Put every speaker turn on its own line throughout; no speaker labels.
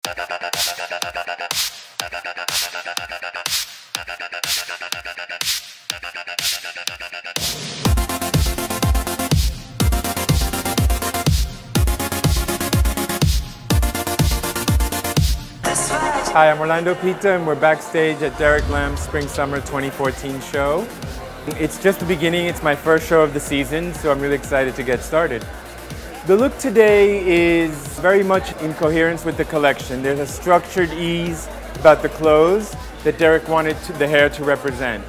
Hi, I'm Orlando Pita and we're backstage at Derek Lamb's Spring Summer 2014 show. It's just the beginning, it's my first show of the season, so I'm really excited to get started. The look today is very much in coherence with the collection. There's a structured ease about the clothes that Derek wanted the hair to represent.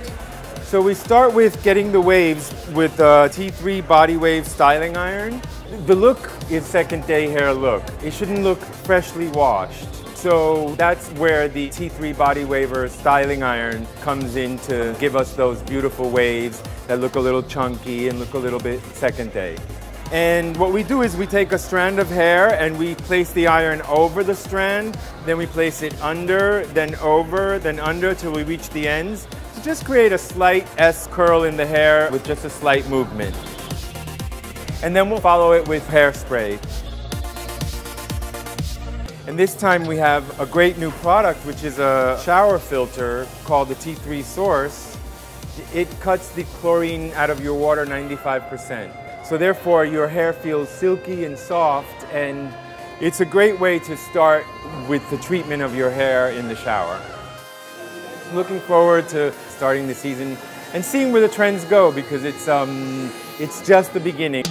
So we start with getting the waves with a T3 Body Wave styling iron. The look is second day hair look. It shouldn't look freshly washed. So that's where the T3 Body Waver styling iron comes in to give us those beautiful waves that look a little chunky and look a little bit second day. And what we do is we take a strand of hair and we place the iron over the strand, then we place it under, then over, then under till we reach the ends to just create a slight S curl in the hair with just a slight movement. And then we'll follow it with hairspray. And this time we have a great new product, which is a shower filter called the T3 Source. It cuts the chlorine out of your water 95%. So therefore your hair feels silky and soft, and it's a great way to start with the treatment of your hair in the shower. I'm looking forward to starting the season and seeing where the trends go, because it's just the beginning.